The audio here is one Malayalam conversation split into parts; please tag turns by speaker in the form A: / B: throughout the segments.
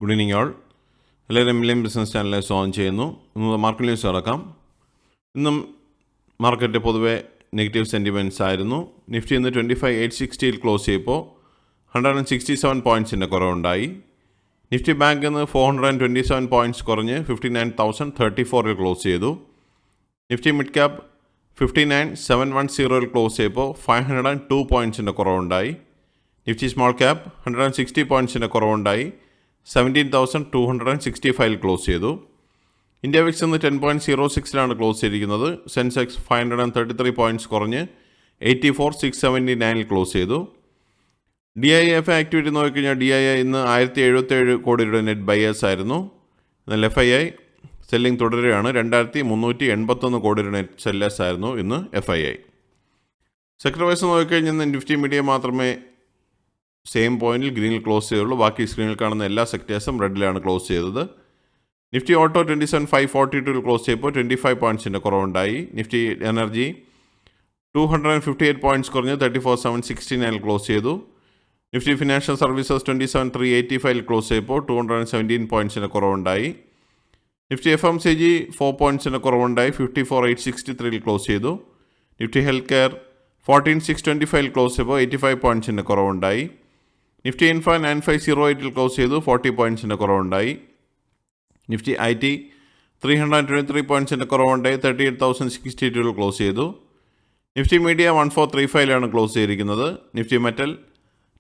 A: ഗുഡ് ഈവനിങ് ആൾ. എല്ലാവരും മില്യൻ ബിസിനസ് ചാനലിനെ സ്വാഗതം ചെയ്യുന്നു. ഇന്ന് മാർക്കറ്റ് ന്യൂസ് നടക്കാം. ഇന്നും മാർക്കറ്റ് പൊതുവെ നെഗറ്റീവ് സെൻറ്റിമെൻറ്റ്സ് ആയിരുന്നു. നിഫ്റ്റി ഇന്ന് 25,860 ക്ലോസ് ചെയ്തപ്പോൾ 167 പോയിൻറ്റ്സിൻ്റെ കുറവുണ്ടായി. നിഫ്റ്റി ബാങ്ക് ഇന്ന് 427 പോയിൻറ്റ്സ് കുറഞ്ഞ് 59,034 ക്ലോസ് ചെയ്തു. നിഫ്റ്റി മിഡ് ക്യാപ് 59,710 ക്ലോസ് ചെയ്തപ്പോൾ 502 പോയിൻറ്റ്സിൻ്റെ കുറവുണ്ടായി. നിഫ്റ്റി സ്മോൾ ക്യാപ് 160 പോയിൻറ്റ്സിൻ്റെ കുറവുണ്ടായി 17,265 ക്ലോസ് ചെയ്തു. ഇന്ത്യ വിക്സ് ഇന്ന് 10.06 ക്ലോസ് ചെയ്തിരിക്കുന്നത്. സെൻസെക്സ് 533 പോയിൻറ്റ്സ് കുറഞ്ഞ് 84,679 ക്ലോസ് ചെയ്തു. DIF ആക്ടിവിറ്റി നോക്കിക്കഴിഞ്ഞാൽ DII ഇന്ന് 1,077 കോടി രൂപ നെറ്റ് ബയേഴ്സ് ആയിരുന്നു. എന്നാൽ FII സെല്ലിംഗ് തുടരുകയാണ്. 2,381 കോടി രൂപ നെറ്റ് സെല്ലേഴ്സ് ആയിരുന്നു ഇന്ന് FII. സെക്ടർ വൈസ് നോക്കിക്കഴിഞ്ഞാൽ നിഫ്റ്റി മീഡിയ മാത്രമേ സെയിം പോയിന്റിൽ ഗ്രീനിൽ ക്ലോസ് ചെയ്തുള്ളൂ. ബാക്കി സ്ക്രീനിൽ കാണുന്ന എല്ലാ സെക്ടേഴ്സും റെഡിലാണ് ക്ലോസ് ചെയ്തത്. നിഫ്റ്റി ഓട്ടോ 27,542 ക്ലോസ് ചെയ്തപ്പോൾ 25 പോയിൻറ്റ്സിൻ്റെ കുറവുണ്ടായി. നിഫ്റ്റി എനർജി 258 പോയിൻറ്റ്സ് കുറഞ്ഞ് 34,769 ക്ലോസ് ചെയ്തു. നിഫ്റ്റി ഫിനാൻഷ്യൽ സർവീസസ് 27,385 ക്ലോസ് ചെയ്തപ്പോൾ 217 പോയിൻറ്റ്സിൻ്റെ കുറവുണ്ടായി. നിഫ്റ്റി FMCG 4 പോയിൻറ്റ്സിൻ്റെ കുറവുണ്ടായി 54,863 ക്ലോസ് ചെയ്തു. നിഫ്റ്റി ഹെൽത്ത് കെയർ 14,625 ക്ലോസ് ചെയ്തപ്പോൾ 85 പോയിൻറ്റ്സിൻ്റെ കുറവുണ്ടായി. നിഫ്റ്റി ഇൻഫ 9508 ക്ലോസ് ചെയ്തു 40 പോയിൻറ്റ്സിൻ്റെ കുറവുണ്ടായി. നിഫ്റ്റി IT 323 പോയിൻറ്റ്സിൻ്റെ കുറവുണ്ടായി 38,062 ക്ലോസ് ചെയ്തു. നിഫ്റ്റി മീഡിയ 1435 ക്ലോസ് ചെയ്തിരിക്കുന്നത്. നിഫ്റ്റി മെറ്റൽ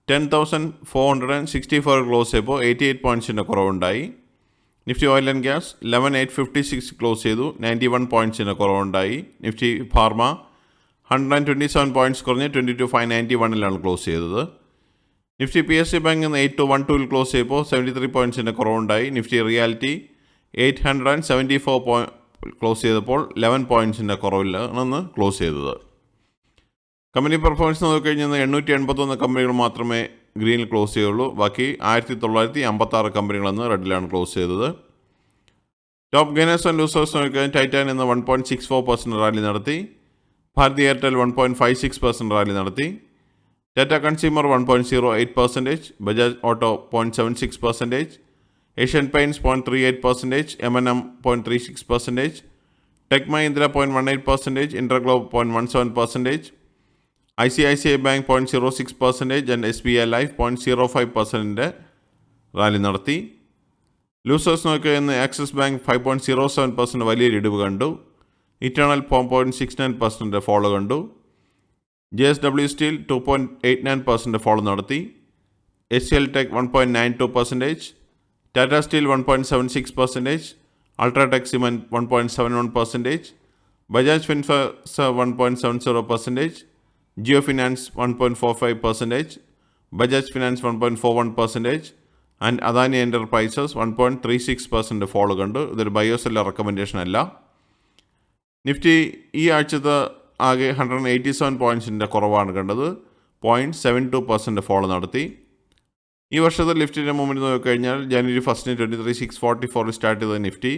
A: 10,464 ക്ലോസ് ചെയ്തപ്പോൾ 88 പോയിൻറ്റ്സിൻ്റെ കുറവുണ്ടായി. Nifty oil and gas 11,856 close ചെയ്തു 91 പോയിൻറ്റ്സിൻ്റെ കുറവുണ്ടായി. നിഫ്റ്റി ഫാർമ 127 പോയിൻറ്റ്സ് കുറഞ്ഞ് 22,591 ക്ലോസ് ചെയ്തത്. നിഫ്റ്റി PSU ബാങ്ക് 8,212 ക്ലോസ് ചെയ്തപ്പോൾ 73 പോയിൻറ്റ്സിൻ്റെ കുറവുണ്ടായി. നിഫ്റ്റി റിയാലിറ്റി 874 ക്ലോസ് ചെയ്തപ്പോൾ 11 പോയിൻറ്റ്സിൻ്റെ കുറവിലാണ് ക്ലോസ് ചെയ്തത്. കമ്പനി പെർഫോമൻസ് നോക്കിക്കഴിഞ്ഞാൽ 881 കമ്പനികൾ മാത്രമേ ഗ്രീനിൽ ക്ലോസ് ചെയ്യുള്ളൂ. ബാക്കി 1,956 കമ്പനികളെന്ന് റെഡിലാണ് ക്ലോസ് ചെയ്തത്. ടോപ്പ് ഗെയിനേഴ്സ് ആൻഡ് ലൂസേഴ്സ് നോക്കിക്കഴിഞ്ഞാൽ ടൈറ്റാൻ ഇന്ന് 1.64% റാലി നടത്തി. ഭാരതി എയർടെൽ 1.56% റാലി നടത്തി. Tata consumer 1.08%, Bajaj auto 0.76%, Asian paints 0.38%, M&M 0.36%, tech Mahindra 0.18%, InterGlobe 0.17%, ICICI bank 0.06% and SBI life 0.05% rally നടത്തി. ലൂസേഴ്സ് നോക്കിയാൽ ഇന്ന് ആക്സിസ് ബാങ്ക് 5.07% വലിയൊരു ഇടിവ് കണ്ടു. ഇറ്റേണൽ 4.69% ഫോളോ കണ്ടു. JSW സ്റ്റീൽ 2.89% ഫോളോ നടത്തി. HCL Tech 1.92%, Tata Steel 1.76%, UltraTech Cement 1.71%, Bajaj Finserv 1.70%, Jio Finance 1.45%, Bajaj Finance 1.41% and Adani Enterprises 1.36% fall കണ്ടു. ഇതൊരു ബയോസെല്ലർ റെക്കമെൻഡേഷൻ അല്ല. നിഫ്റ്റി ഈ ആഴ്ചത്തെ ആകെ 187 പോയിൻറ്റ്സിൻ്റെ കുറവാണ് കണ്ടത്. 0.72% ഫോളോ നടത്തി. ഈ വർഷത്തെ നിഫ്റ്റിയുടെ മൂവ്മെൻറ്റ് നോക്കിക്കഴിഞ്ഞാൽ ജനുവരി 1 23,644 സ്റ്റാർട്ട് ചെയ്ത നിഫ്റ്റി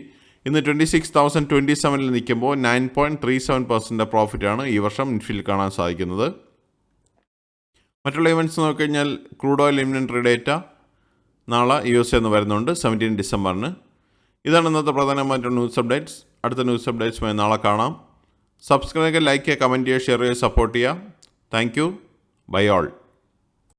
A: ഇന്ന് 26,027 നിൽക്കുമ്പോൾ 9.37% പ്രോഫിറ്റാണ് ഈ വർഷം നിഫ്റ്റിയിൽ കാണാൻ സാധിക്കുന്നത്. മറ്റുള്ള ഇവൻറ്റ്സ് നോക്കിക്കഴിഞ്ഞാൽ ക്രൂഡ് ഓയിൽ ഇൻവെൻറ്ററി ഡേറ്റ നാളെ USA എന്ന് വരുന്നുണ്ട് 17 ഡിസംബറിന്. ഇതാണ് ഇന്നത്തെ പ്രധാനമായിട്ടുള്ള ന്യൂസ് അപ്ഡേറ്റ്സ്. അടുത്ത ന്യൂസ് അപ്ഡേറ്റ്സുമായി നാളെ കാണാം. സബ്സ്ക്രൈബ് ചെയ്യുക, ലൈക്ക് ചെയ്യുക, കമൻറ്റ് ചെയ്യുക, ഷെയർ ചെയ്യുക, സപ്പോർട്ട് ചെയ്യുക. Thank you. Bye all.